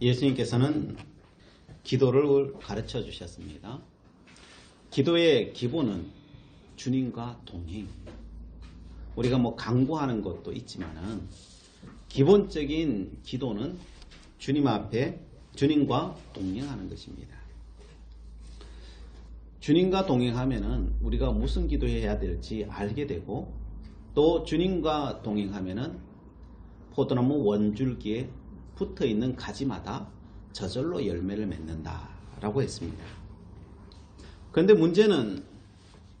예수님께서는 기도를 가르쳐 주셨습니다. 기도의 기본은 주님과 동행. 우리가 강구하는 것도 있지만은 기본적인 기도는 주님 앞에 주님과 동행하는 것입니다. 주님과 동행하면은 우리가 무슨 기도해야 될지 알게 되고, 또 주님과 동행하면은 포도나무 원줄기에 붙어 있는 가지마다 저절로 열매를 맺는다라고 했습니다. 그런데 문제는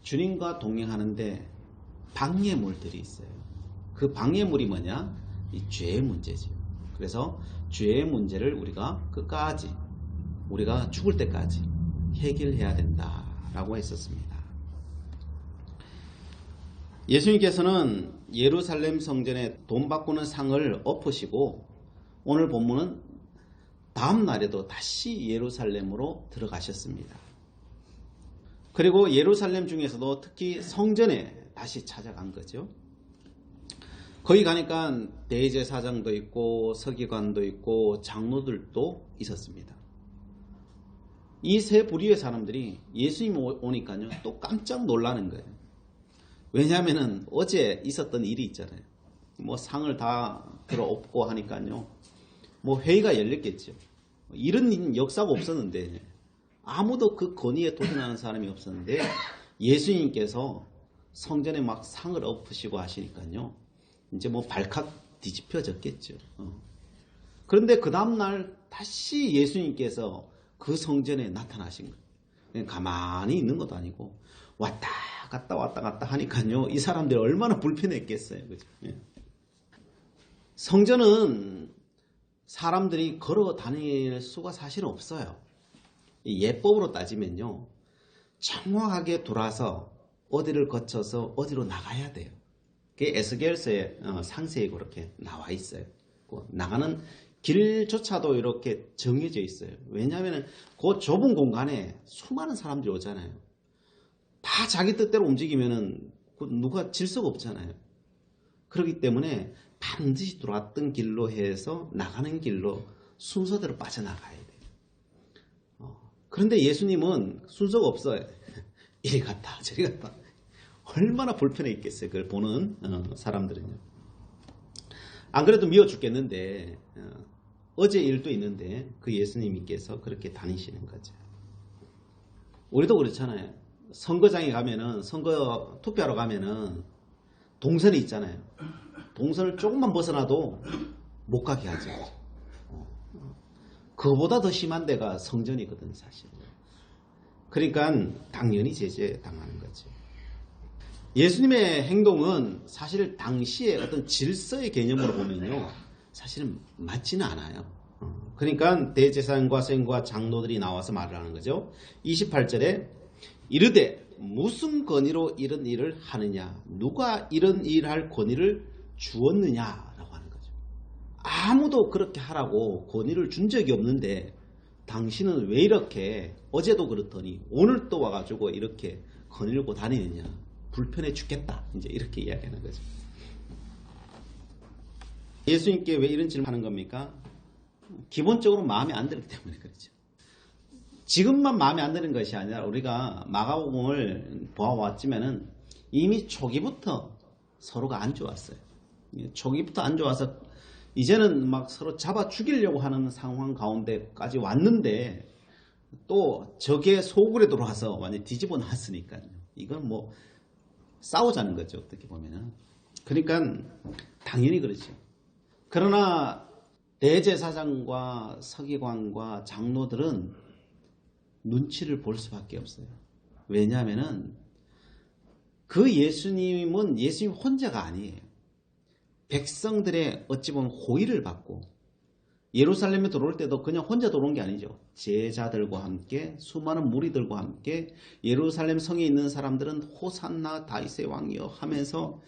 주님과 동행하는데 방해물들이 있어요. 그 방해물이 뭐냐? 이 죄의 문제죠. 그래서 죄의 문제를 우리가 끝까지, 우리가 죽을 때까지 해결해야 된다라고 했었습니다. 예수님께서는 예루살렘 성전에 돈 바꾸는 상을 엎으시고, 오늘 본문은 다음 날에도 다시 예루살렘으로 들어가셨습니다. 그리고 예루살렘 중에서도 특히 성전에 다시 찾아간 거죠. 거기 가니까 대제사장도 있고 서기관도 있고 장로들도 있었습니다. 이 세 부류의 사람들이 예수님 오니까요 또 깜짝 놀라는 거예요. 왜냐하면 어제 있었던 일이 있잖아요. 상을 다 들어엎고 하니까요 회의가 열렸겠죠. 이런 역사가 없었는데, 아무도 그 건의에 도전하는 사람이 없었는데 예수님께서 성전에 상을 엎으시고 하시니까요 이제 발칵 뒤집혀졌겠죠. 그런데 그 다음날 다시 예수님께서 그 성전에 나타나신 거예요. 가만히 있는 것도 아니고 왔다 갔다 하니까요 이 사람들이 얼마나 불편했겠어요. 그죠? 성전은 사람들이 걸어 다닐 수가 사실은 없어요. 예법으로 따지면요 정확하게 돌아서 어디를 거쳐서 어디로 나가야 돼요. 그게 에스겔서에 상세히 그렇게 나와 있어요. 나가는 길조차도 이렇게 정해져 있어요. 왜냐하면 그 좁은 공간에 수많은 사람들이 오잖아요. 다 자기 뜻대로 움직이면은 누가 질서가 없잖아요. 그렇기 때문에 반드시 들어왔던 길로 해서 나가는 길로 순서대로 빠져나가야 돼요. 그런데 예수님은 순서가 없어요. 이리 갔다 저리 갔다. 얼마나 불편해 있겠어요. 그걸 보는 사람들은요. 안 그래도 미워 죽겠는데 어제 일도 있는데 그 예수님께서 그렇게 다니시는 거죠. 우리도 그렇잖아요. 선거장에 가면은, 선거 투표하러 가면은 동선이 있잖아요. 동선을 조금만 벗어나도 못 가게 하죠. 그거보다 더 심한 데가 성전이거든 사실. 그러니까 당연히 제재당하는 거죠. 예수님의 행동은 사실 당시의 어떤 질서의 개념으로 보면요 사실은 맞지는 않아요. 그러니까 대제사장과 서기관과 장로들이 나와서 말을 하는 거죠. 28절에 이르되 무슨 권위로 이런 일을 하느냐, 누가 이런 일을 할 권위를 주었느냐라고 하는 거죠. 아무도 그렇게 하라고 권위를 준 적이 없는데 당신은 왜 이렇게 어제도 그렇더니 오늘 또 와가지고 이렇게 거닐고 다니느냐, 불편해 죽겠다, 이제 이렇게 이야기하는 거죠. 예수님께 왜 이런 질문을 하는 겁니까? 기본적으로 마음에 안 들기 때문에 그렇죠. 지금만 마음에 안 드는 것이 아니라 우리가 마가복음을 보아왔지만은 이미 초기부터 서로가 안 좋았어요. 초기부터 안 좋아서 이제는 서로 잡아 죽이려고 하는 상황 가운데까지 왔는데 또 적의 소굴에 들어와서 완전히 뒤집어 놨으니까요. 이건 싸우자는 거죠, 어떻게 보면은. 그러니까 당연히 그렇죠. 그러나 대제사장과 서기관과 장로들은 눈치를 볼 수밖에 없어요. 왜냐하면은 그 예수님은 예수님 혼자가 아니에요. 백성들의 어찌 보면 호의를 받고, 예루살렘에 들어올 때도 그냥 혼자 들어온 게 아니죠. 제자들과 함께, 수많은 무리들과 함께 예루살렘 성에 있는 사람들은 호산나 다윗의 왕이여 하면서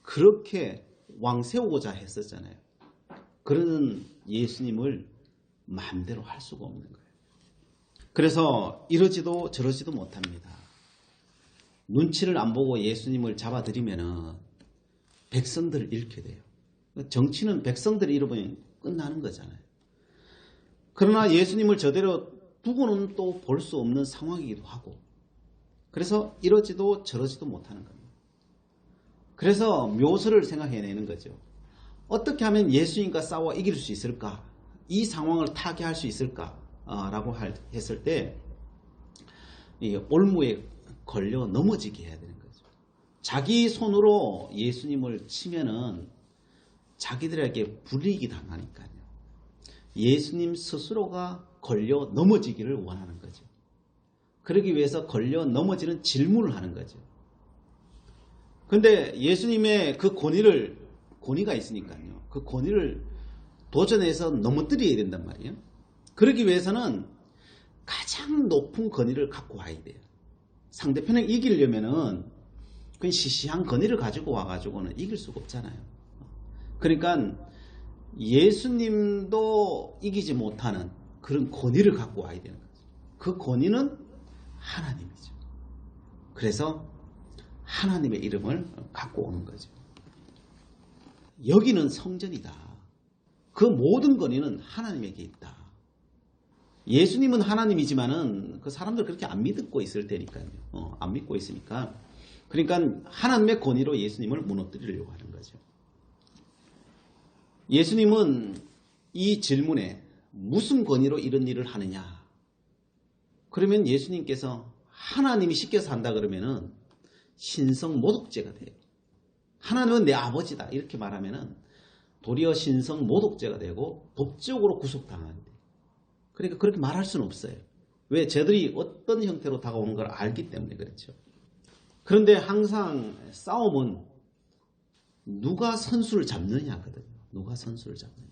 그렇게 왕 세우고자 했었잖아요. 그러는 예수님을 마음대로 할 수가 없는 거예요. 그래서 이러지도 저러지도 못합니다. 눈치를 안 보고 예수님을 잡아들이면 백성들을 잃게 돼요. 정치는 백성들을 잃어버리면 끝나는 거잖아요. 그러나 예수님을 저대로 두고는 또 볼 수 없는 상황이기도 하고, 그래서 이러지도 저러지도 못하는 겁니다. 그래서 묘수를 생각해내는 거죠. 어떻게 하면 예수님과 싸워 이길 수 있을까? 이 상황을 타개할 수 있을까? 라고 했을 때 이 올무에 걸려 넘어지게 해야 되는 거죠. 자기 손으로 예수님을 치면은 자기들에게 불이익이 당하니까요. 예수님 스스로가 걸려 넘어지기를 원하는 거죠. 그러기 위해서 걸려 넘어지는 질문을 하는 거죠. 근데 예수님의 그 권위가 있으니까요. 그 권위를 도전해서 넘어뜨려야 된단 말이에요. 그러기 위해서는 가장 높은 권위를 갖고 와야 돼요. 상대편을 이기려면은 그냥 시시한 권위를 가지고 와가지고는 이길 수가 없잖아요. 그러니까 예수님도 이기지 못하는 그런 권위를 갖고 와야 되는 거죠. 그 권위는 하나님이죠. 그래서 하나님의 이름을 갖고 오는 거죠. 여기는 성전이다. 그 모든 권위는 하나님에게 있다. 예수님은 하나님이지만은 그 사람들 그렇게 안 믿고 있을 테니까요. 안 믿고 있으니까. 그러니까 하나님의 권위로 예수님을 무너뜨리려고 하는 거죠. 예수님은 이 질문에 무슨 권위로 이런 일을 하느냐? 그러면 예수님께서 하나님이 시켜서 한다 그러면은 신성 모독죄가 돼요. 하나님은 내 아버지다 이렇게 말하면은 도리어 신성 모독죄가 되고 법적으로 구속당하는데. 그러니까 그렇게 말할 수는 없어요. 왜? 쟤들이 어떤 형태로 다가오는 걸 알기 때문에 그렇죠. 그런데 항상 싸움은 누가 선수를 잡느냐거든요. 누가 선수를 잡느냐.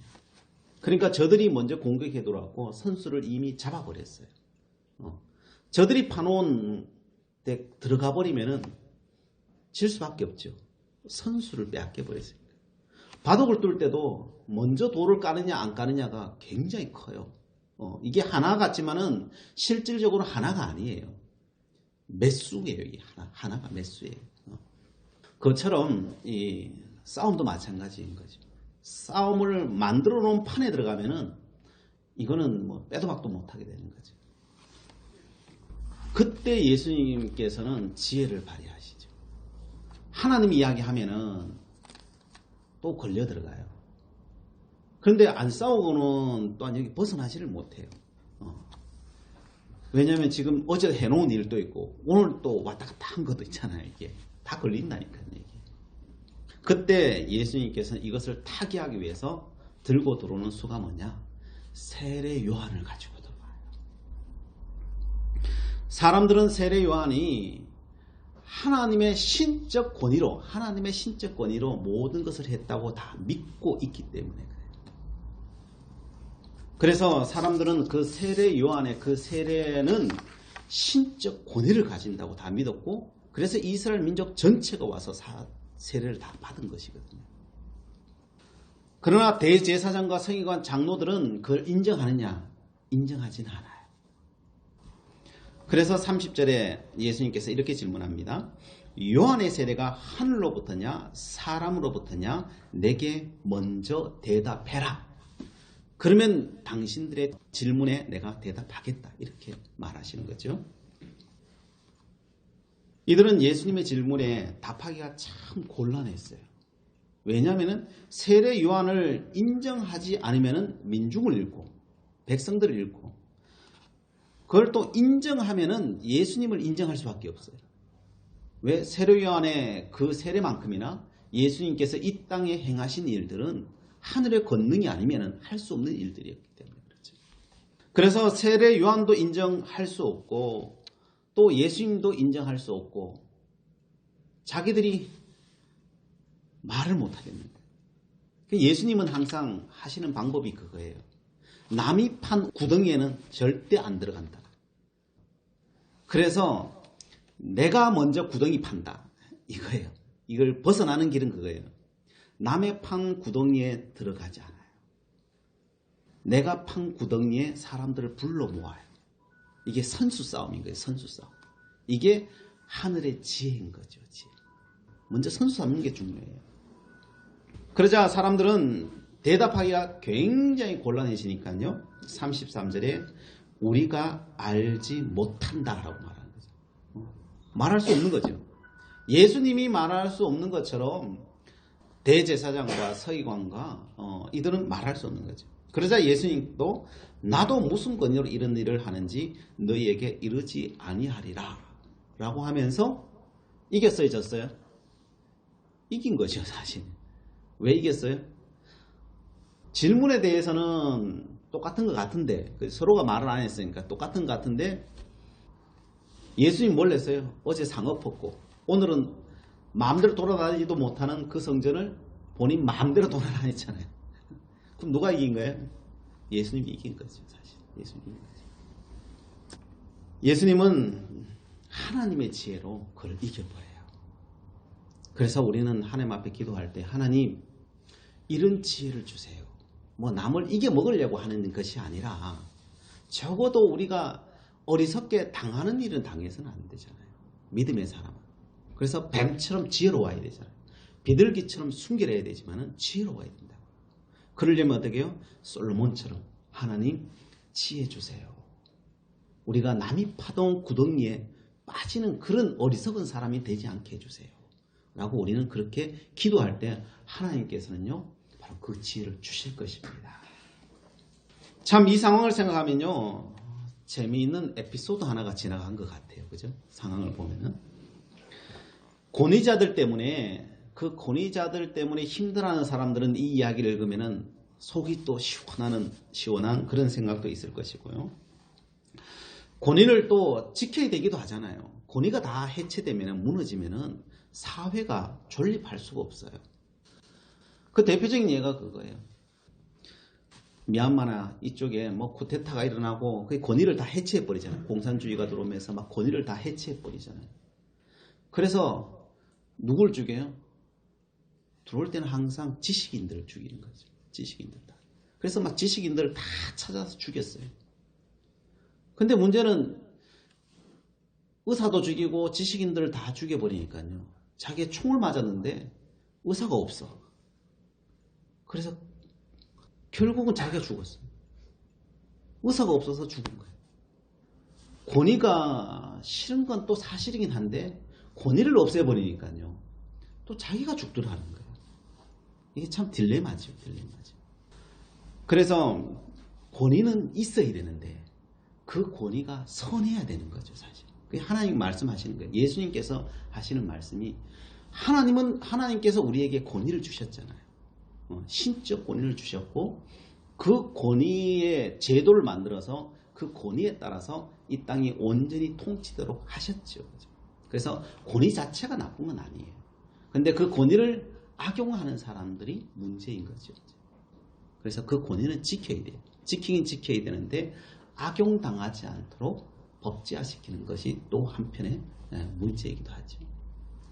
그러니까 저들이 먼저 공격해 들어왔고 선수를 이미 잡아버렸어요. 저들이 파놓은 데 들어가 버리면은 질 수밖에 없죠. 선수를 빼앗겨 버렸습니다. 바둑을 뚫을 때도 먼저 돌을 까느냐 안 까느냐가 굉장히 커요. 이게 하나 같지만은 실질적으로 하나가 아니에요. 몇 수예요. 이게 하나가 몇 수예요. 그것처럼 이 싸움도 마찬가지인 거죠. 싸움을 만들어 놓은 판에 들어가면은 이거는 뭐 빼도 박도 못하게 되는 거죠. 그때 예수님께서는 지혜를 발휘하시죠. 하나님이 이야기하면은 또 걸려 들어가요. 그런데 안 싸우고는 또한 여기 벗어나지를 못해요. 왜냐하면 지금 어제 해놓은 일도 있고 오늘 또 왔다 갔다 한 것도 있잖아요. 이게 다 걸린다니까요. 이게. 그때 예수님께서는 이것을 타개하기 위해서 들고 들어오는 수가 뭐냐? 세례 요한을 가지고 들어와요. 사람들은 세례 요한이 하나님의 신적 권위로 모든 것을 했다고 다 믿고 있기 때문에 그래요. 그래서 사람들은 그 세례 요한의 그 세례는 신적 권위를 가진다고 다 믿었고, 그래서 이스라엘 민족 전체가 와서 세례를 다 받은 것이거든요. 그러나 대제사장과 서기관 장로들은 그걸 인정하느냐? 인정하진 않아요. 그래서 30절에 예수님께서 이렇게 질문합니다. 요한의 세례가 하늘로부터냐 사람으로부터냐 내게 먼저 대답해라. 그러면 당신들의 질문에 내가 대답하겠다. 이렇게 말하시는 거죠. 이들은 예수님의 질문에 답하기가 참 곤란했어요. 왜냐하면 세례 요한을 인정하지 않으면 민중을 잃고 백성들을 잃고, 그걸 또 인정하면 예수님을 인정할 수밖에 없어요. 왜? 세례 요한의 그 세례만큼이나 예수님께서 이 땅에 행하신 일들은 하늘의 권능이 아니면 할 수 없는 일들이었기 때문에 그렇죠. 그래서 세례 요한도 인정할 수 없고 또 예수님도 인정할 수 없고 자기들이 말을 못하겠는 거예요. 예수님은 항상 하시는 방법이 그거예요. 남이 판 구덩이에는 절대 안 들어간다. 그래서 내가 먼저 구덩이 판다. 이거예요. 이걸 벗어나는 길은 그거예요. 남의 판 구덩이에 들어가지 않아요. 내가 판 구덩이에 사람들을 불러 모아요. 이게 선수 싸움인 거예요. 선수 싸움. 이게 하늘의 지혜인 거죠. 지혜. 먼저 선수 잡는 게 중요해요. 그러자 사람들은 대답하기가 굉장히 곤란해지니까요. 33절에 우리가 알지 못한다라고 말하는 거죠. 말할 수 없는 거죠. 예수님이 말할 수 없는 것처럼 대제사장과 서기관과 이들은 말할 수 없는 거죠. 그러자 예수님도 나도 무슨 권위로 이런 일을 하는지 너희에게 이르지 아니하리라 라고 하면서 이겼어요, 졌어요? 이긴 거죠, 사실. 왜 이겼어요? 질문에 대해서는 똑같은 것 같은데, 서로가 말을 안 했으니까 똑같은 것 같은데, 예수님 뭘 했어요? 어제 상 엎었고, 오늘은 마음대로 돌아다니지도 못하는 그 성전을 본인 마음대로 돌아다녔잖아요. 그럼 누가 이긴 거예요? 예수님이 이긴 거죠, 사실. 예수님이 이긴 거죠. 예수님은 하나님의 지혜로 그걸 이겨버려요. 그래서 우리는 하나님 앞에 기도할 때 하나님 이런 지혜를 주세요. 뭐 남을 이겨먹으려고 하는 것이 아니라 적어도 우리가 어리석게 당하는 일은 당해서는 안 되잖아요. 믿음의 사람은. 그래서 뱀처럼 지혜로워야 되잖아요. 비둘기처럼 순결해야 되지만 지혜로워야 된다. 그러려면 어떻게 해요? 솔로몬처럼 하나님 지혜 주세요. 우리가 남이 파동 구덩이에 빠지는 그런 어리석은 사람이 되지 않게 해주세요. 라고 우리는 그렇게 기도할 때 하나님께서는요 바로 그 지혜를 주실 것입니다. 참 이 상황을 생각하면요 재미있는 에피소드 하나가 지나간 것 같아요. 그죠? 상황을 보면은 권위자들 때문에 그 권위자들 때문에 힘들어하는 사람들은 이 이야기를 읽으면은 속이 또 시원한 그런 생각도 있을 것이고요. 권위를 또 지켜야 되기도 하잖아요. 권위가 다 해체되면 무너지면은 사회가 존립할 수가 없어요. 그 대표적인 예가 그거예요. 미얀마나 이쪽에 뭐 쿠데타가 일어나고 그 권위를 다 해체해 버리잖아요. 공산주의가 들어오면서 막 권위를 다 해체해 버리잖아요. 그래서 누굴 죽여요? 들어올 때는 항상 지식인들을 죽이는 거죠. 지식인들 다. 그래서 막 지식인들을 다 찾아서 죽였어요. 근데 문제는 의사도 죽이고 지식인들을 다 죽여버리니까요. 자기가 총을 맞았는데 의사가 없어. 그래서 결국은 자기가 죽었어요. 의사가 없어서 죽은 거예요. 권위가 싫은 건 또 사실이긴 한데 권위를 없애버리니까요. 또 자기가 죽더라는 거예요. 이게 참 딜레마죠. 딜레마죠. 그래서 권위는 있어야 되는데 그 권위가 선해야 되는 거죠, 사실. 그게 하나님 말씀하시는 거예요. 예수님께서 하시는 말씀이 하나님께서 우리에게 권위를 주셨잖아요. 신적 권위를 주셨고 그 권위의 제도를 만들어서 그 권위에 따라서 이 땅이 온전히 통치도록 하셨죠. 그래서 권위 자체가 나쁜 건 아니에요. 근데 그 권위를 악용하는 사람들이 문제인 거죠. 그래서 그 권위는 지켜야 돼요. 지키긴 지켜야 되는데 악용당하지 않도록 법제화시키는 것이 또 한편의 문제이기도 하죠.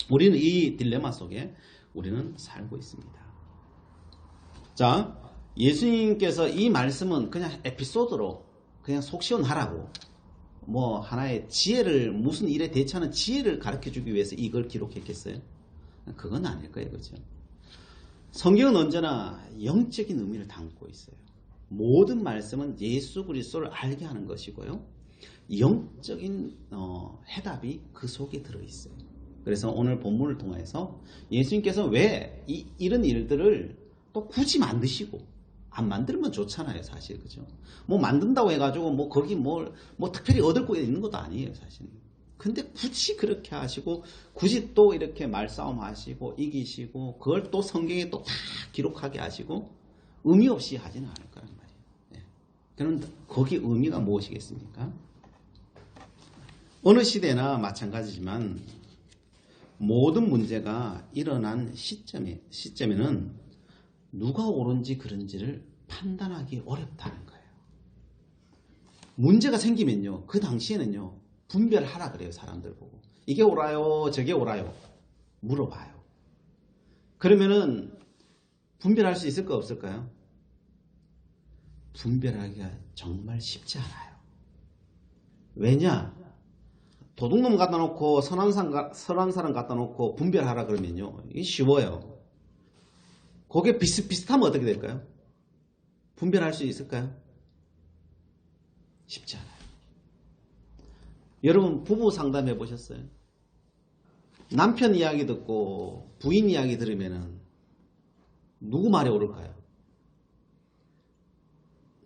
우리는 이 딜레마 속에 우리는 살고 있습니다. 자, 예수님께서 이 말씀은 그냥 에피소드로 그냥 속 시원하라고 뭐 하나의 지혜를 무슨 일에 대처하는 지혜를 가르쳐주기 위해서 이걸 기록했겠어요? 그건 아닐 거예요. 그렇죠? 성경은 언제나 영적인 의미를 담고 있어요. 모든 말씀은 예수 그리스도를 알게 하는 것이고요. 영적인 해답이 그 속에 들어있어요. 그래서 오늘 본문을 통해서 예수님께서 왜 이런 일들을 또 굳이 만드시고 안 만들면 좋잖아요, 사실. 그죠? 뭐 만든다고 해가지고 뭐 거기 뭐 특별히 얻을 거 있는 것도 아니에요, 사실. 근데 굳이 그렇게 하시고 굳이 또 이렇게 말싸움 하시고 이기시고 그걸 또 성경에 또 다 기록하게 하시고 의미 없이 하지는 않을 거란 말이에요. 네. 그럼 거기 의미가 무엇이겠습니까? 어느 시대나 마찬가지지만 모든 문제가 일어난 시점에는 누가 옳은지 그른지를 판단하기 어렵다는 거예요. 문제가 생기면요, 그 당시에는요, 분별하라 그래요, 사람들 보고. 이게 옳아요, 저게 옳아요. 물어봐요. 그러면은 분별할 수 있을까 없을까요? 분별하기가 정말 쉽지 않아요. 왜냐? 도둑놈 갖다 놓고 선한 사람 갖다 놓고 분별하라 그러면요, 이게 쉬워요. 그게 비슷비슷하면 어떻게 될까요? 분별할 수 있을까요? 쉽지 않아요. 여러분 부부 상담해 보셨어요? 남편 이야기 듣고 부인 이야기 들으면은 누구 말이 옳을까요?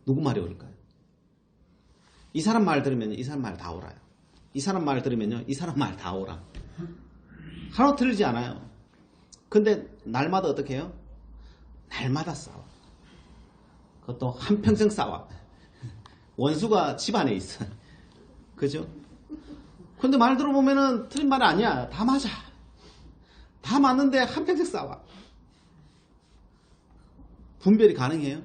누구 말이 옳을까요? 이 사람 말 들으면 이 사람 말 다 옳아요. 이 사람 말 들으면요 이 사람 말 다 옳아. 하나도 틀리지 않아요. 근데 날마다 어떻게 해요? 날마다 싸워. 그것도 한평생 싸워. 원수가 집안에 있어. 그죠? 근데 말 들어보면은 틀린 말 아니야. 다 맞아. 다 맞는데 한평생 싸워. 분별이 가능해요?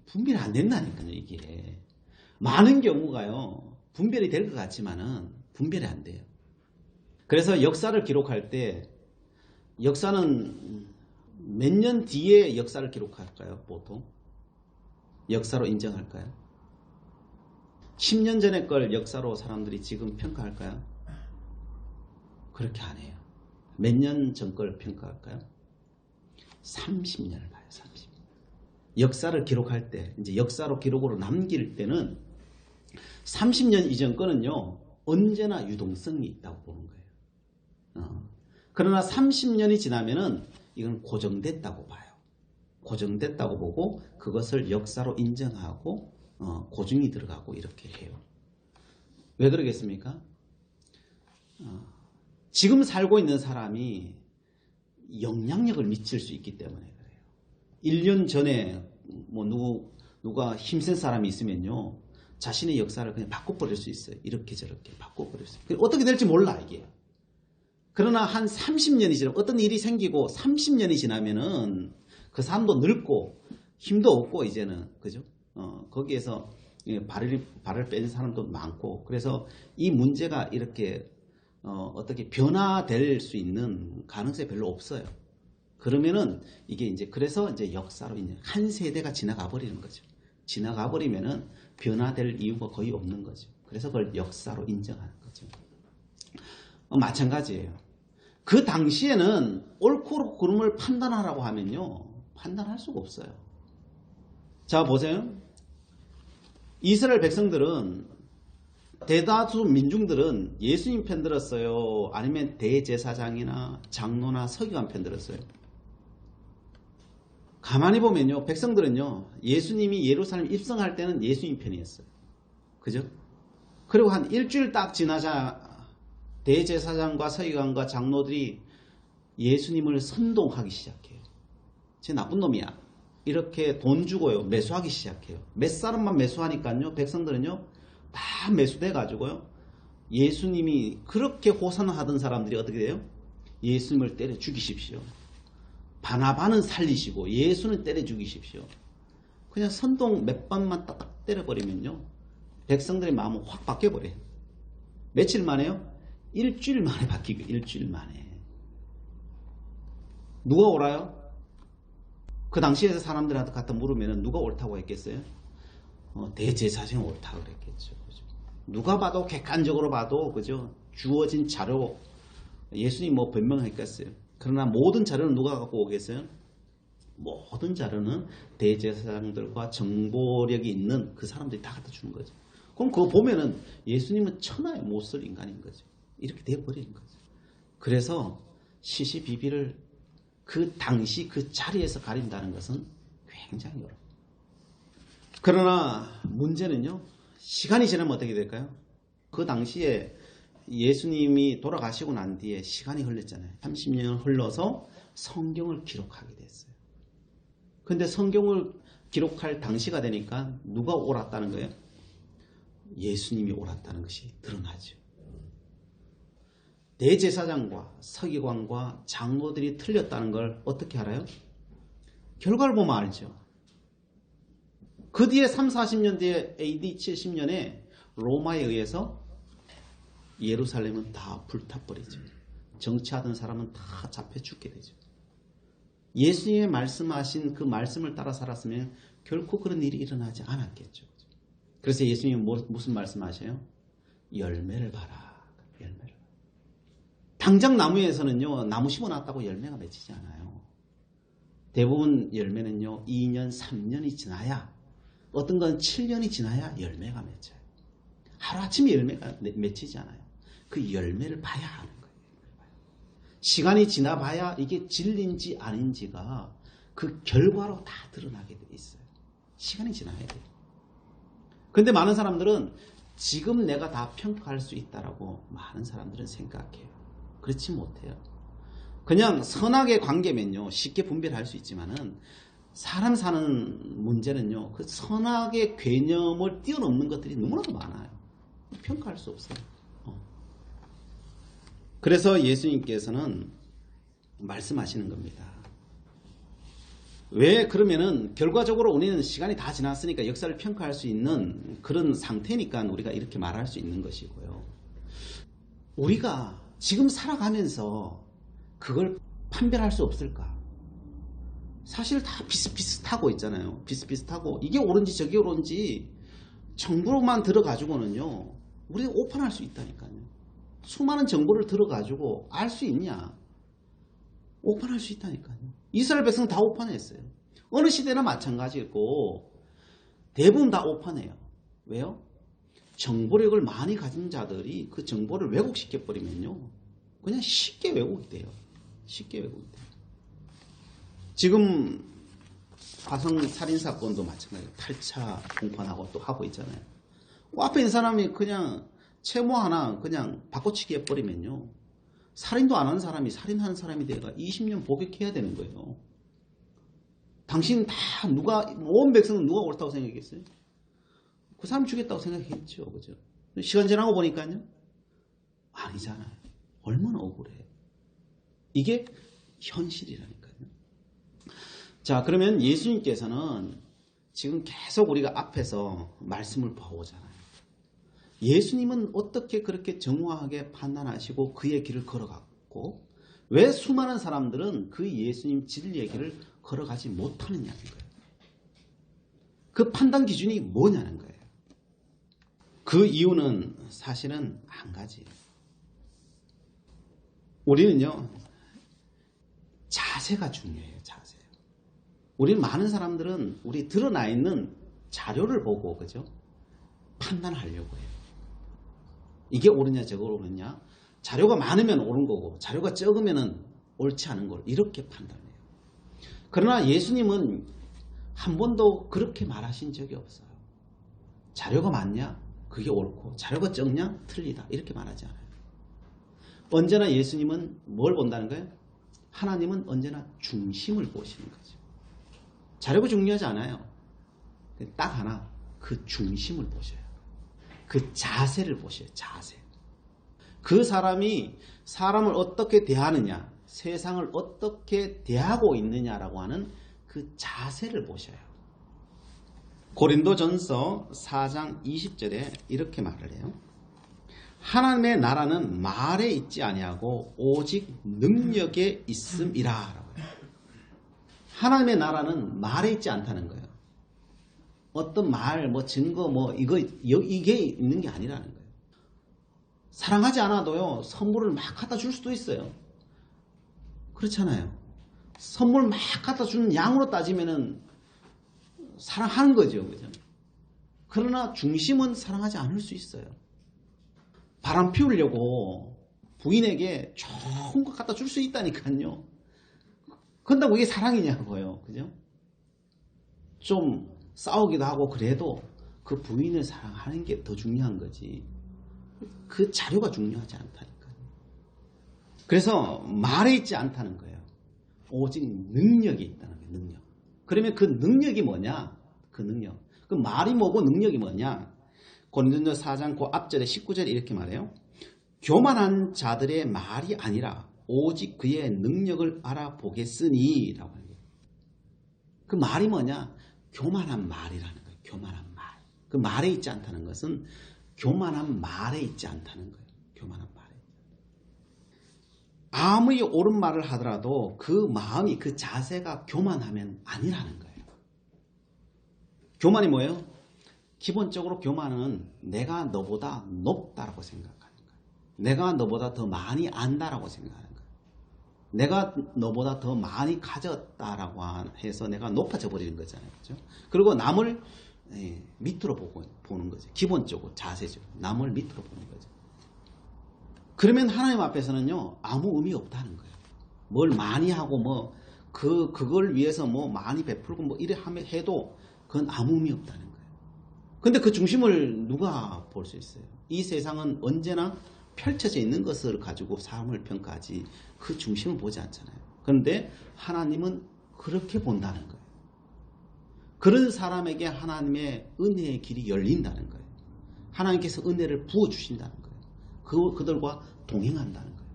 분별이 안 된다니까요, 이게. 많은 경우가요, 분별이 될 것 같지만은 분별이 안 돼요. 그래서 역사를 기록할 때, 역사는 몇 년 뒤에 역사를 기록할까요, 보통? 역사로 인정할까요? 10년 전의 걸 역사로 사람들이 지금 평가할까요? 그렇게 안 해요. 몇 년 전 걸 평가할까요? 30년을 봐요, 30년. 역사를 기록할 때, 이제 역사로 기록으로 남길 때는 30년 이전 거는요, 언제나 유동성이 있다고 보는 거예요. 그러나 30년이 지나면은 이건 고정됐다고 봐요. 고정됐다고 보고 그것을 역사로 인정하고 고증이 들어가고 이렇게 해요. 왜 그러겠습니까? 지금 살고 있는 사람이 영향력을 미칠 수 있기 때문에 그래요. 1년 전에 뭐 누가 힘센 사람이 있으면요, 자신의 역사를 그냥 바꿔버릴 수 있어요. 이렇게 저렇게 바꿔버릴 수 있어요. 어떻게 될지 몰라 이게. 그러나 한 30년이 지나면 어떤 일이 생기고 30년이 지나면은 그 사람도 늙고 힘도 없고 이제는 그죠? 거기에서 발을 빼는 사람도 많고, 그래서 이 문제가 이렇게 어떻게 변화될 수 있는 가능성이 별로 없어요. 그러면은 이게 이제 그래서 이제 역사로 이제 한 세대가 지나가 버리는 거죠. 지나가 버리면은 변화될 이유가 거의 없는 거죠. 그래서 그걸 역사로 인정하는 거죠. 마찬가지예요. 그 당시에는 옳고 그름을 판단하라고 하면요, 판단할 수가 없어요. 자, 보세요. 이스라엘 백성들은, 대다수 민중들은 예수님 편 들었어요? 아니면 대제사장이나 장로나 서기관 편 들었어요? 가만히 보면요, 백성들은요, 예수님이 예루살렘 입성할 때는 예수님 편이었어요. 그죠? 그리고 한 일주일 딱 지나자 대제사장과 서기관과 장로들이 예수님을 선동하기 시작해요. 쟤 나쁜 놈이야. 이렇게 돈 주고요, 매수하기 시작해요. 몇 사람만 매수하니까요, 백성들은요, 다 매수돼 가지고요, 예수님이 그렇게 호산하던 사람들이 어떻게 돼요? 예수님을 때려 죽이십시오. 바나바는 살리시고 예수는 때려 죽이십시오. 그냥 선동 몇 번만 딱딱 때려버리면요, 백성들의 마음은 확 바뀌어버려요. 며칠 만에요? 일주일 만에 바뀌고, 일주일 만에. 누가 옳아요? 그 당시에 사람들한테 갖다 물으면 누가 옳다고 했겠어요? 대제사장이 옳다고 그랬겠죠. 그죠? 누가 봐도 객관적으로 봐도, 그죠? 주어진 자료, 예수님 뭐 변명했겠어요. 그러나 모든 자료는 누가 갖고 오겠어요? 모든 자료는 대제사장들과 정보력이 있는 그 사람들이 다 갖다 주는 거죠. 그럼 그거 보면은 예수님은 천하에 못 쓸 인간인 거죠. 이렇게 되어버리는 거죠. 그래서 시시비비를 그 당시 그 자리에서 가린다는 것은 굉장히 어렵습니다. 그러나 문제는요, 시간이 지나면 어떻게 될까요? 그 당시에 예수님이 돌아가시고 난 뒤에 시간이 흘렀잖아요. 30년을 흘러서 성경을 기록하게 됐어요. 근데 성경을 기록할 당시가 되니까 누가 옳았다는 거예요? 예수님이 옳았다는 것이 드러나죠. 대제사장과 서기관과 장로들이 틀렸다는 걸 어떻게 알아요? 결과를 보면 알죠. 그 뒤에 30-40년 뒤에 AD 70년에 로마에 의해서 예루살렘은 다 불타버리죠. 정치하던 사람은 다 잡혀 죽게 되죠. 예수님의 말씀하신 그 말씀을 따라 살았으면 결코 그런 일이 일어나지 않았겠죠. 그래서 예수님이 무슨 말씀하셔요? 열매를 봐라. 열매를. 당장 나무에서는요, 나무 심어놨다고 열매가 맺히지 않아요. 대부분 열매는요 2년, 3년이 지나야, 어떤 건 7년이 지나야 열매가 맺혀요. 하루아침에 열매가 맺히지 않아요. 그 열매를 봐야 하는 거예요. 시간이 지나봐야 이게 진리인지 아닌지가 그 결과로 다 드러나게 돼 있어요. 시간이 지나야 돼요. 근데 많은 사람들은 지금 내가 다 평가할 수 있다라고 많은 사람들은 생각해요. 그렇지 못해요. 그냥 선악의 관계면요 쉽게 분별할 수 있지만은, 사람 사는 문제는요 그 선악의 개념을 뛰어넘는 것들이 너무나도 많아요. 평가할 수 없어요. 그래서 예수님께서는 말씀하시는 겁니다. 왜 그러면은 결과적으로 우리는 시간이 다 지났으니까 역사를 평가할 수 있는 그런 상태니까 우리가 이렇게 말할 수 있는 것이고요. 우리가 지금 살아가면서 그걸 판별할 수 없을까? 사실 다 비슷비슷하고 있잖아요. 비슷비슷하고 이게 옳은지 저게 옳은지 정보로만 들어가지고는요 우리가 오판할 수 있다니까요. 수많은 정보를 들어가지고 알 수 있냐? 오판할 수 있다니까요. 이스라엘 백성은 다 오판했어요. 어느 시대나 마찬가지고 대부분 다 오판해요. 왜요? 정보력을 많이 가진 자들이 그 정보를 왜곡시켜버리면요 그냥 쉽게 왜곡이 돼요. 쉽게 왜곡이 돼요. 지금 화성 살인사건도 마찬가지로 8차 공판하고 또 하고 있잖아요. 앞에 있는 사람이 그냥 채모 하나 그냥 바꿔치기 해버리면요 살인도 안 한 사람이 살인한 사람이 돼가 20년 복역해야 되는 거예요. 당신 다 온 백성은 누가 옳다고 생각했어요? 그 사람 죽였다고 생각했죠. 그죠? 시간 지나고 보니까요 아니잖아요. 얼마나 억울해. 이게 현실이라니까요. 자, 그러면 예수님께서는 지금 계속 우리가 앞에서 말씀을 봐오잖아요. 예수님은 어떻게 그렇게 정확하게 판단하시고 그의 길을 걸어갔고, 왜 수많은 사람들은 그 예수님 진리의 길을 걸어가지 못하느냐는 거예요. 그 판단 기준이 뭐냐는 거예요. 그 이유는 사실은 한 가지예요. 우리는요 자세가 중요해요. 자세. 우리 많은 사람들은 우리 드러나 있는 자료를 보고 그죠? 판단하려고 해요. 이게 옳으냐 저거 옳으냐. 자료가 많으면 옳은 거고 자료가 적으면 옳지 않은 걸 이렇게 판단해요. 그러나 예수님은 한 번도 그렇게 말하신 적이 없어요. 자료가 많냐? 그게 옳고 자료가 적냐? 틀리다. 이렇게 말하지 않아요. 언제나 예수님은 뭘 본다는 거예요? 하나님은 언제나 중심을 보시는 거죠. 자료가 중요하지 않아요. 딱 하나, 그 중심을 보셔요. 그 자세를 보셔요. 자세. 그 사람이 사람을 어떻게 대하느냐, 세상을 어떻게 대하고 있느냐라고 하는 그 자세를 보셔요. 고린도전서 4장 20절에 이렇게 말을 해요. 하나님의 나라는 말에 있지 아니하고 오직 능력에 있음이라 라고 해요. 하나님의 나라는 말에 있지 않다는 거예요. 어떤 말, 증거, 이게 있는 게 아니라는 거예요. 사랑하지 않아도요, 선물을 막 갖다 줄 수도 있어요. 그렇잖아요. 선물 막 갖다 주는 양으로 따지면은 사랑하는 거죠. 그죠? 그러나 중심은 사랑하지 않을 수 있어요. 바람 피우려고 부인에게 좋은 거 갖다 줄 수 있다니까요. 그런다고 이게 사랑이냐고요. 그죠? 좀 싸우기도 하고 그래도 그 부인을 사랑하는 게 더 중요한 거지. 그 자료가 중요하지 않다니까요. 그래서 말에 있지 않다는 거예요. 오직 능력이 있다는 거예요. 능력. 그러면 그 능력이 뭐냐? 그 능력. 그 말이 뭐고 능력이 뭐냐? 고린도전서 4장 그 앞절에 19절에 이렇게 말해요. 교만한 자들의 말이 아니라 오직 그의 능력을 알아보겠으니 라고 하는 거예요. 그 말이 뭐냐? 교만한 말이라는 거예요. 교만한 말. 그 말에 있지 않다는 것은 교만한 말에 있지 않다는 거예요. 교만한 말에. 아무리 옳은 말을 하더라도 그 마음이, 그 자세가 교만하면 아니라는 거예요. 교만이 뭐예요? 기본적으로 교만은 내가 너보다 높다라고 생각하는 거예요. 내가 너보다 더 많이 안다라고 생각하는 거예요. 내가 너보다 더 많이 가졌다라고 해서 내가 높아져 버리는 거잖아요. 그렇죠? 그리고 남을 밑으로 보는 거죠. 기본적으로 자세적으로 남을 밑으로 보는 거죠. 그러면 하나님 앞에서는요 아무 의미 없다는 거예요. 뭘 많이 하고 뭐 그걸 위해서 뭐 많이 베풀고 뭐 이래 해도 그건 아무 의미 없다는 거예요. 근데 그 중심을 누가 볼 수 있어요? 이 세상은 언제나 펼쳐져 있는 것을 가지고 사람을 평가하지 그 중심을 보지 않잖아요. 그런데 하나님은 그렇게 본다는 거예요. 그런 사람에게 하나님의 은혜의 길이 열린다는 거예요. 하나님께서 은혜를 부어주신다는 거예요. 그들과 동행한다는 거예요.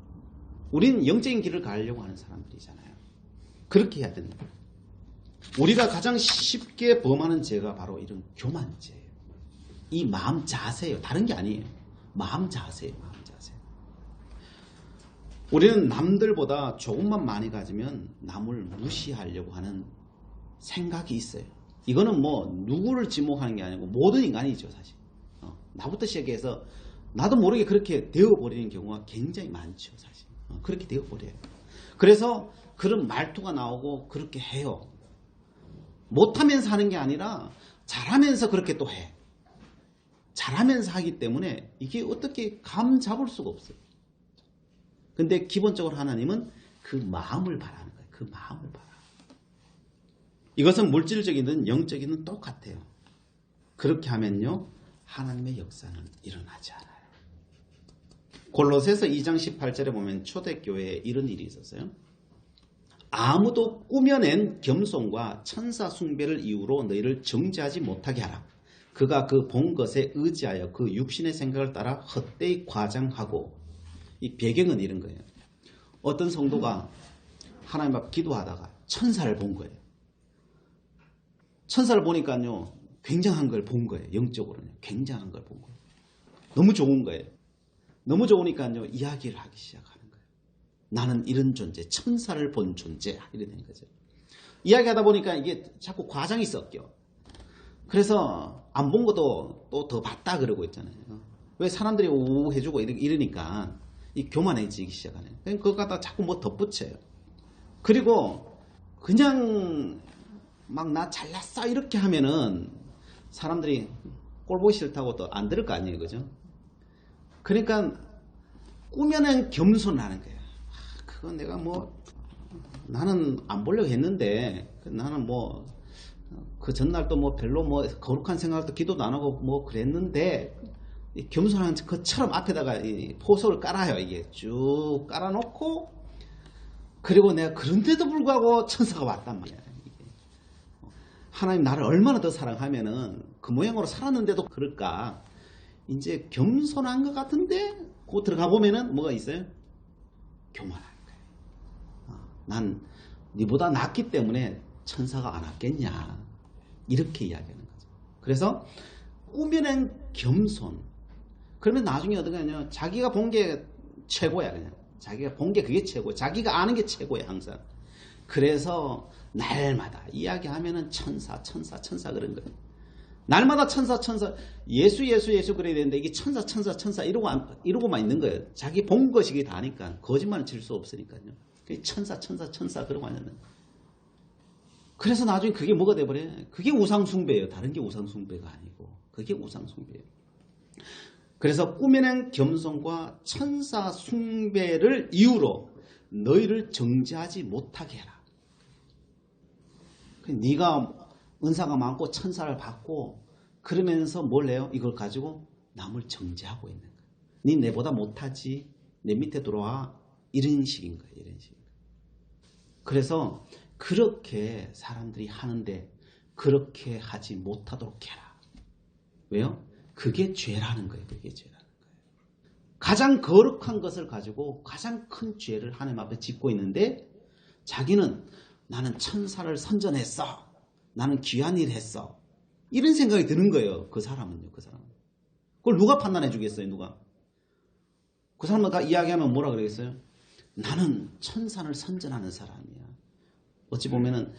우리는 영적인 길을 가려고 하는 사람들이잖아요. 그렇게 해야 된다. 우리가 가장 쉽게 범하는 죄가 바로 이런 교만죄예요. 이 마음 자세예요. 다른 게 아니에요. 마음 자세예요. 마음 자세. 우리는 남들보다 조금만 많이 가지면 남을 무시하려고 하는 생각이 있어요. 이거는 뭐 누구를 지목하는 게 아니고 모든 인간이죠. 사실 나부터 시작해서 나도 모르게 그렇게 되어버리는 경우가 굉장히 많죠. 사실 그렇게 되어버려요. 그래서 그런 말투가 나오고 그렇게 해요. 못하면서 하는 게 아니라 잘하면서 그렇게 또 해. 잘하면서 하기 때문에 이게 어떻게 감 잡을 수가 없어요. 근데 기본적으로 하나님은 그 마음을 바라는 거예요. 그 마음을 바라. 이것은 물질적이든 영적이든 똑같아요. 그렇게 하면요 하나님의 역사는 일어나지 않아요. 골로새서 2장 18절에 보면 초대교회에 이런 일이 있었어요. 아무도 꾸며낸 겸손과 천사 숭배를 이유로 너희를 정죄하지 못하게 하라. 그가 그 본 것에 의지하여 그 육신의 생각을 따라 헛되이 과장하고. 이 배경은 이런 거예요. 어떤 성도가 하나님 앞 기도하다가 천사를 본 거예요. 천사를 보니까요 굉장한 걸 본 거예요. 영적으로는 굉장한 걸 본 거예요. 너무 좋은 거예요. 너무 좋으니까요 이야기를 하기 시작하는 거예요. 나는 이런 존재, 천사를 본 존재 이래 되는 거죠. 이야기하다 보니까 이게 자꾸 과장이 섞여. 그래서 안 본 것도 또 더 봤다 그러고 있잖아요. 왜 사람들이 오 해주고 이러니까 이 교만해지기 시작하네요. 그거 갖다 자꾸 뭐 덧붙여요. 그리고 그냥 막 나 잘났어 이렇게 하면은 사람들이 꼴 보기 싫다고 또 안 들을 거 아니에요. 그죠? 그러니까 꾸며낸 겸손하는 거예요. 그건 내가 뭐 나는 안 보려고 했는데 나는 뭐 그 전날도 뭐 별로 뭐 거룩한 생각도 기도도 안 하고 뭐 그랬는데 겸손한 것처럼 앞에다가 이 포석을 깔아요. 이게 쭉 깔아놓고 그리고 내가 그런데도 불구하고 천사가 왔단 말이야. 이게. 하나님 나를 얼마나 더 사랑하면은 그 모양으로 살았는데도 그럴까. 이제 겸손한 것 같은데 그 들어가 보면은 뭐가 있어요? 교만한 거예요. 난 네보다 낫기 때문에 천사가 안 왔겠냐. 이렇게 이야기하는 거죠. 그래서 꾸며낸 겸손. 그러면 나중에 어떻게 하냐. 자기가 본 게 최고야. 그냥. 자기가 본 게 그게 최고. 자기가 아는 게 최고야 항상. 그래서 날마다 이야기하면은 천사 그런 거예요. 날마다 천사 예수 그래야 되는데 이게 천사 이러고만 있는 거예요. 자기 본 것이기 다니까 거짓말은 칠 수 없으니까요. 천사 그러고 앉는 거예요. 그래서 나중에 그게 뭐가 돼버려요? 그게 우상숭배예요. 다른 게 우상숭배가 아니고 그게 우상숭배예요. 그래서 꾸며낸 겸손과 천사 숭배를 이유로 너희를 정죄하지 못하게 해라. 네가 은사가 많고 천사를 받고 그러면서 뭘 해요? 이걸 가지고 남을 정죄하고 있는 거예요. 네 내보다 못하지. 내 밑에 들어와. 이런 식인 거예요. 이런 식. 그래서 그렇게 사람들이 하는데 그렇게 하지 못하도록 해라. 왜요? 그게 죄라는 거예요. 그게 죄라는 거예요. 가장 거룩한 것을 가지고 가장 큰 죄를 하나님 앞에 짓고 있는데 자기는 나는 천사를 선전했어. 나는 귀한 일 했어. 이런 생각이 드는 거예요. 그 사람은요. 그 사람은. 그걸 누가 판단해 주겠어요. 누가. 그 사람은 이야기하면 뭐라 그러겠어요? 나는 천사를 선전하는 사람이야. 어찌 보면은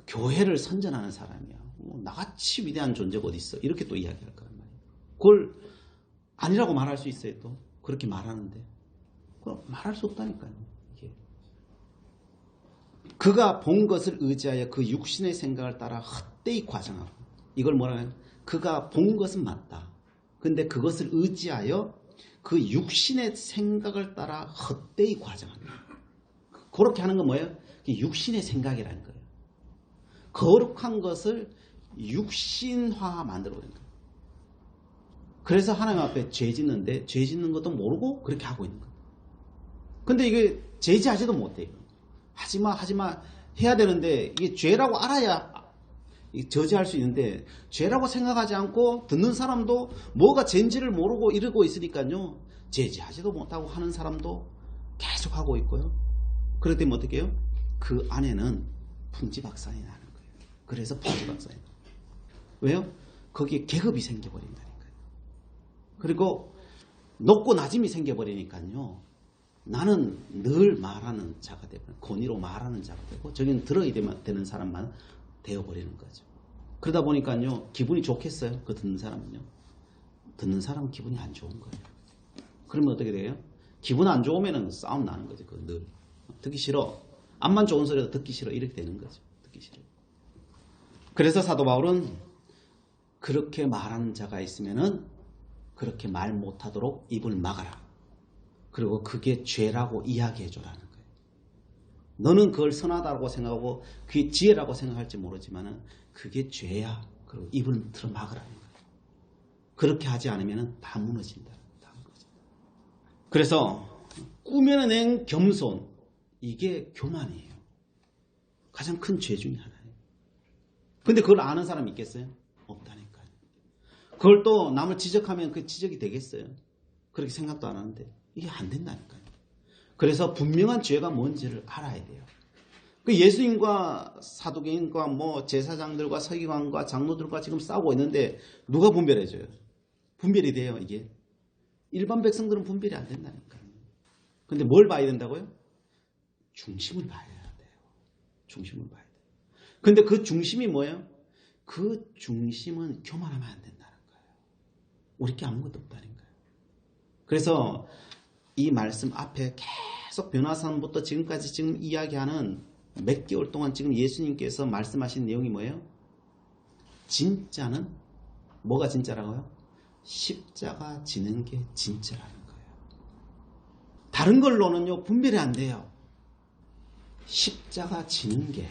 교회를 선전하는 사람이야. 나같이 위대한 존재가 어디 있어? 이렇게 또 이야기할 거란 말이에요. 그걸 아니라고 말할 수 있어요. 또 그렇게 말하는데 그걸 말할 수 없다니까요. 이게. 그가 본 것을 의지하여 그 육신의 생각을 따라 헛되이 과장하고, 이걸 뭐라 해요? 그가 본 것은 맞다. 근데 그것을 의지하여 그 육신의 생각을 따라 헛되이 과장한다. 그렇게 하는 건 뭐예요? 육신의 생각이라는 거예요. 거룩한 것을 육신화 만들어버리는 거예요. 그래서 하나님 앞에 죄 짓는데 죄 짓는 것도 모르고 그렇게 하고 있는 거예요. 근데 이게 제지하지도 못해요. 하지마 해야 되는데, 이게 죄라고 알아야 저지할 수 있는데, 죄라고 생각하지 않고 듣는 사람도 뭐가 죄인지를 모르고 이러고 있으니까요, 제지하지도 못하고 하는 사람도 계속 하고 있고요. 그럴 때면 어떻게 해요? 그 안에는 풍지박산이 나는 거예요. 그래서 풍지박산이 나요. 왜요? 거기에 계급이 생겨버린다니까요. 그리고 높고 낮음이 생겨버리니까요, 나는 늘 말하는 자가 되고, 권위로 말하는 자가 되고, 저기는 들어야 되는 사람만 되어버리는 거죠. 그러다 보니까요, 기분이 좋겠어요? 그 듣는 사람은요. 듣는 사람은 기분이 안 좋은 거예요. 그러면 어떻게 돼요? 기분 안 좋으면 싸움 나는 거죠. 그 늘. 듣기 싫어. 암만 좋은 소리도 듣기 싫어. 이렇게 되는 거죠. 듣기 싫어. 그래서 사도 바울은 그렇게 말하는 자가 있으면은 그렇게 말 못하도록 입을 막아라. 그리고 그게 죄라고 이야기해줘라는 거예요. 너는 그걸 선하다고 생각하고 그게 지혜라고 생각할지 모르지만 그게 죄야. 그리고 입을 틀어 막으라는 거예요. 그렇게 하지 않으면 다 무너진다. 그래서 꾸며낸 겸손, 이게 교만이에요. 가장 큰 죄 중에 하나예요. 근데 그걸 아는 사람이 있겠어요? 없다니까요. 그걸 또 남을 지적하면 그 지적이 되겠어요? 그렇게 생각도 안 하는데 이게 안 된다니까요. 그래서 분명한 죄가 뭔지를 알아야 돼요. 그 예수님과 사도계인과 뭐 제사장들과 서기관과 장로들과 지금 싸우고 있는데 누가 분별해줘요? 분별이 돼요, 이게. 일반 백성들은 분별이 안 된다니까요. 근데 뭘 봐야 된다고요? 중심을 봐야 돼요. 중심을 봐야 돼요. 근데 그 중심이 뭐예요? 그 중심은 교만하면 안 된다는 거예요. 우리 게 아무것도 없다는 거예요. 그래서 이 말씀 앞에 계속 변화산부터 지금까지 지금 이야기하는 몇 개월 동안 지금 예수님께서 말씀하신 내용이 뭐예요? 진짜는 뭐가 진짜라고요? 십자가 지는 게 진짜라는 거예요. 다른 걸로는요 분별이 안 돼요. 십자가 지는 게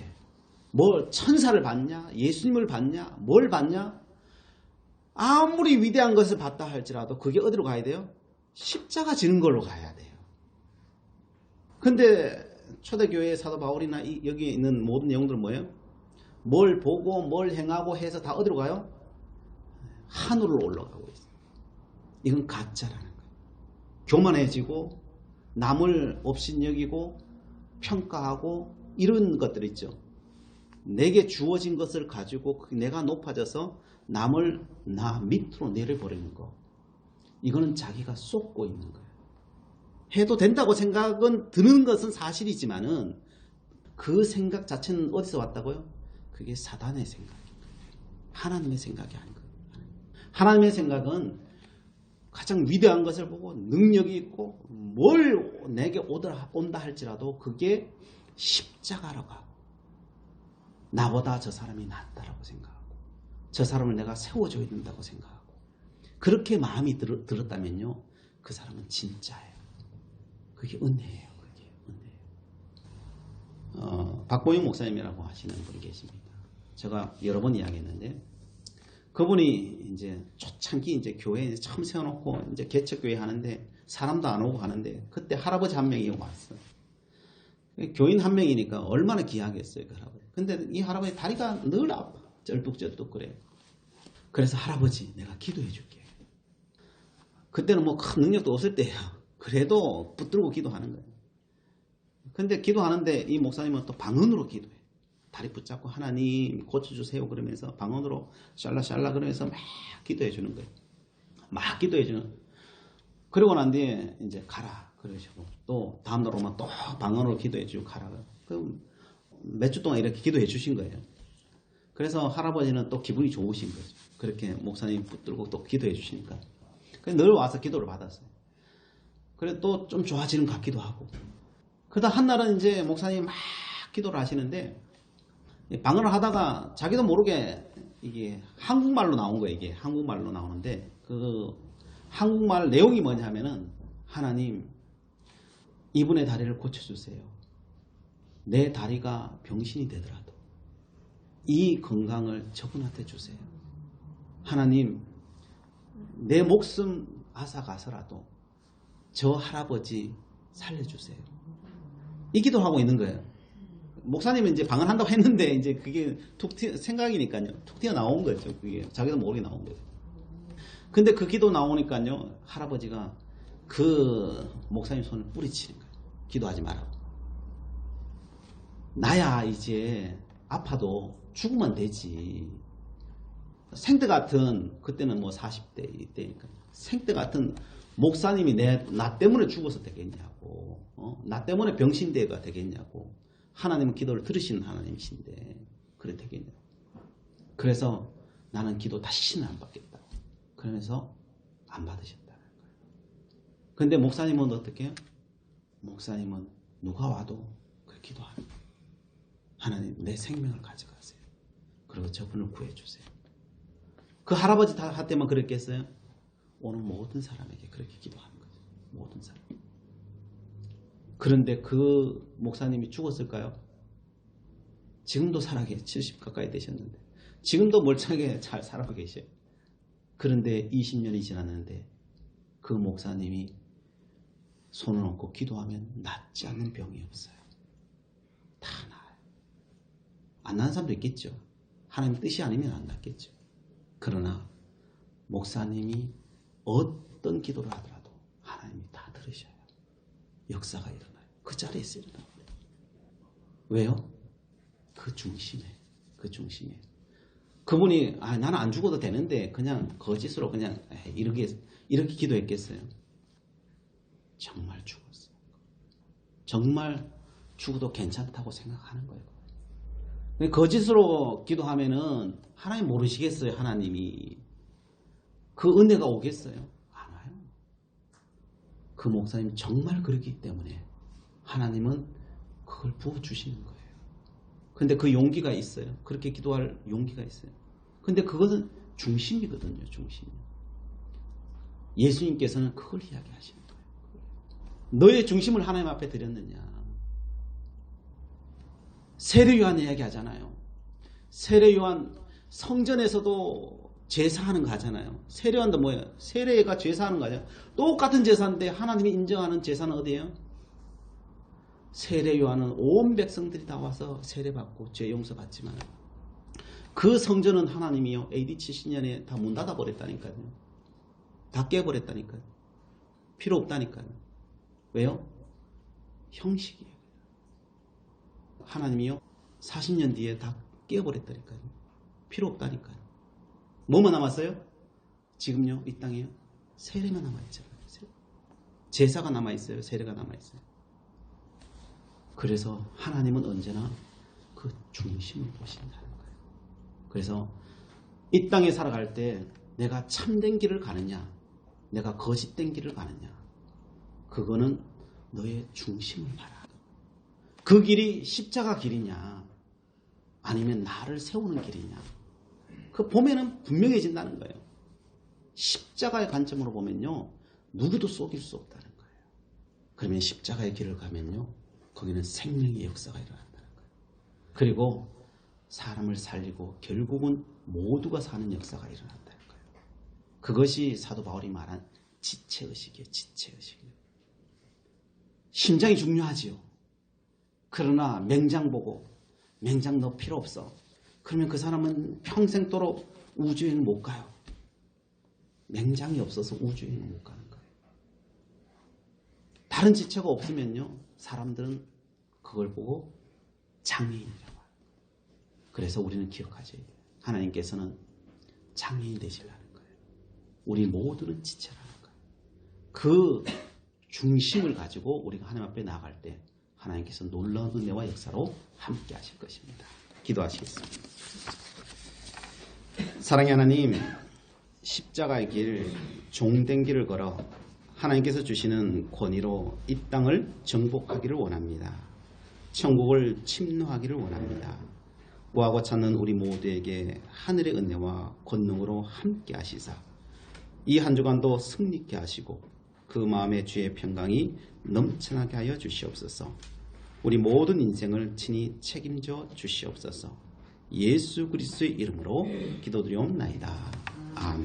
뭘 천사를 봤냐? 예수님을 봤냐? 뭘 봤냐? 아무리 위대한 것을 봤다 할지라도 그게 어디로 가야 돼요? 십자가 지는 걸로 가야 돼요. 근데 초대교회의 사도 바울이나 여기 있는 모든 내용들은 뭐예요? 뭘 보고 뭘 행하고 해서 다 어디로 가요? 하늘로 올라가고 있어요. 이건 가짜라는 거예요. 교만해지고 남을 업신여기고 평가하고 이런 것들 있죠. 내게 주어진 것을 가지고 내가 높아져서 남을 나 밑으로 내려버리는 거. 이거는 자기가 쏟고 있는 거예요. 해도 된다고 생각은 드는 것은 사실이지만은 그 생각 자체는 어디서 왔다고요? 그게 사단의 생각인 거예요. 하나님의 생각이 아닌 거예요. 하나님의 생각은 가장 위대한 것을 보고 능력이 있고 뭘 내게 온다 할지라도 그게 십자가라고, 나보다 저 사람이 낫다라고 생각하고 저 사람을 내가 세워줘야 된다고 생각하고 그렇게 마음이 들었다면요 그 사람은 진짜예요. 그게 은혜예요. 그게 은혜예요. 박보영 목사님이라고 하시는 분이 계십니다. 제가 여러 번 이야기했는데 그분이 이제 초창기 이제 교회에 처음 세워놓고 이제 개척교회 하는데 사람도 안 오고 하는데 그때 할아버지 한 명이 왔어요. 교인 한 명이니까 얼마나 귀하겠어요, 그 할아버지. 근데 이 할아버지 다리가 늘 아파. 쩔뚝쩔뚝 그래. 그래서 할아버지 내가 기도해 줄게. 그때는 뭐 큰 능력도 없을 때야. 그래도 붙들고 기도하는 거예요. 근데 기도하는데 이 목사님은 또 방언으로 기도해. 다리 붙잡고 하나님 고쳐주세요 그러면서 방언으로 샬라샬라 그러면서 막 기도해 주는 거예요. 막 기도해 주는. 그러고 난 뒤에 이제 가라 그러시고 또 다음날 오면 또 방언으로 기도해 주고 가라. 그럼 몇 주 동안 이렇게 기도해 주신 거예요. 그래서 할아버지는 또 기분이 좋으신 거죠. 그렇게 목사님 붙들고 또 기도해 주시니까. 늘 와서 기도를 받았어요. 그래 또 좀 좋아지는 것 같기도 하고. 그러다 한날은 이제 목사님 막 기도를 하시는데 방언을 하다가 자기도 모르게 이게 한국말로 나온 거예요. 이게 한국말로 나오는데 그 한국말 내용이 뭐냐면은 하나님 이분의 다리를 고쳐주세요. 내 다리가 병신이 되더라도 이 건강을 저분한테 주세요. 하나님 내 목숨 앗아가서라도 저 할아버지 살려주세요. 이 기도하고 있는 거예요. 목사님은 이제 방언한다고 했는데 이제 그게 생각이니까요. 툭 튀어나온 거죠. 그게 자기도 모르게 나온 거죠. 근데 그 기도 나오니까요. 할아버지가 그 목사님 손을 뿌리치는 거예요. 기도하지 말라고. 나야 이제 아파도 죽으면 되지. 생때 같은 그때는 뭐 40대 이때니까 생때 같은 목사님이 나 때문에 죽어서 되겠냐고. 나 때문에 병신대가 되겠냐고. 하나님은 기도를 들으시는 하나님이신데 그래 되겠냐고. 그래서 나는 기도 다시는 안 받겠다고. 그러면서 안 받으셨다는 거예요. 근데 목사님은 어떻게 해요? 목사님은 누가 와도 그 기도하는 거예요. 하나님 내 생명을 가져가세요. 그리고 저분을 구해주세요. 그 할아버지 할 때만 그랬겠어요? 오늘 모든 사람에게 그렇게 기도하는 거죠. 모든 사람. 그런데 그 목사님이 죽었을까요? 지금도 살아계 70 가까이 되셨는데 지금도 멀쩡하게 잘 살아가 계셔요. 그런데 20년이 지났는데 그 목사님이 손을 얹고 기도하면 낫지 않는 병이 없어요. 다 나아요. 안 나는 사람도 있겠죠. 하나님 뜻이 아니면 안 낫겠죠. 그러나 목사님이 어떤 기도를 하더라도 하나님이 다 들으셔요. 역사가 일어나요. 그 자리에서 일어나요. 왜요? 그 중심에. 그분이 나는 안 죽어도 되는데 그냥 거짓으로 그냥 이렇게 기도했겠어요? 정말 죽었어요. 정말 죽어도 괜찮다고 생각하는 거예요. 거짓으로 기도하면은 하나님 모르시겠어요? 하나님이 그 은혜가 오겠어요? 안 와요. 그 목사님 정말 그렇기 때문에 하나님은 그걸 부어주시는 거예요. 근데 그 용기가 있어요. 그렇게 기도할 용기가 있어요. 근데 그것은 중심이거든요. 중심. 예수님께서는 그걸 이야기하시는 거예요. 너의 중심을 하나님 앞에 드렸느냐. 세례요한 이야기 하잖아요. 세례요한 성전에서도 제사하는 거 하잖아요. 세례요한도 뭐예요? 세례가 제사하는 거 하잖아요. 똑같은 제사인데 하나님이 인정하는 제사는 어디예요? 세례요한은 온 백성들이 다 와서 세례받고 죄 용서받지만 그 성전은 하나님이요 AD 70년에 다 문 닫아 버렸다니까요. 다 깨버렸다니까요. 필요 없다니까요. 왜요? 형식이에요. 하나님이요 40년 뒤에 다 깨버렸다니까요. 필요 없다니까요. 뭐만 남았어요? 지금요 이 땅에요 세례만 남아있잖아요. 제사가 남아있어요. 세례가 남아있어요. 그래서 하나님은 언제나 그 중심을 보신다는 거예요. 그래서 이 땅에 살아갈 때 내가 참된 길을 가느냐 내가 거짓된 길을 가느냐 그거는 너의 중심을 봐라. 그 길이 십자가 길이냐 아니면 나를 세우는 길이냐 그 보면은 분명해진다는 거예요. 십자가의 관점으로 보면요 누구도 속일 수 없다는 거예요. 그러면 십자가의 길을 가면요 거기는 생명의 역사가 일어난다는 거예요. 그리고 사람을 살리고 결국은 모두가 사는 역사가 일어난다는 거예요. 그것이 사도 바울이 말한 지체의식이에요. 지체의식이에요. 심장이 중요하지요. 그러나 맹장 보고 맹장 너 필요 없어. 그러면 그 사람은 평생도록 우주여행 못 가요. 맹장이 없어서 우주여행 못 가는 거예요. 다른 지체가 없으면요 사람들은 그걸 보고 장애인이라고 해요. 그래서 우리는 기억하지. 하나님께서는 장애인 되시려는 거예요. 우리 모두는 지체라는 거예요. 그 중심을 가지고 우리가 하나님 앞에 나아갈 때 하나님께서 놀라운 은혜와 역사로 함께 하실 것입니다. 기도하시겠습니다. 사랑의 하나님, 십자가의 길, 종된 길을 걸어 하나님께서 주시는 권위로 이 땅을 정복하기를 원합니다. 천국을 침노하기를 원합니다. 구하고 찾는 우리 모두에게 하늘의 은혜와 권능으로 함께 하시사 이 한 주간도 승리케 하시고 그 마음의 주의 평강이 넘쳐나게 하여 주시옵소서. 우리 모든 인생을 친히 책임져 주시옵소서. 예수 그리스도의 이름으로 기도드리옵나이다. 아멘.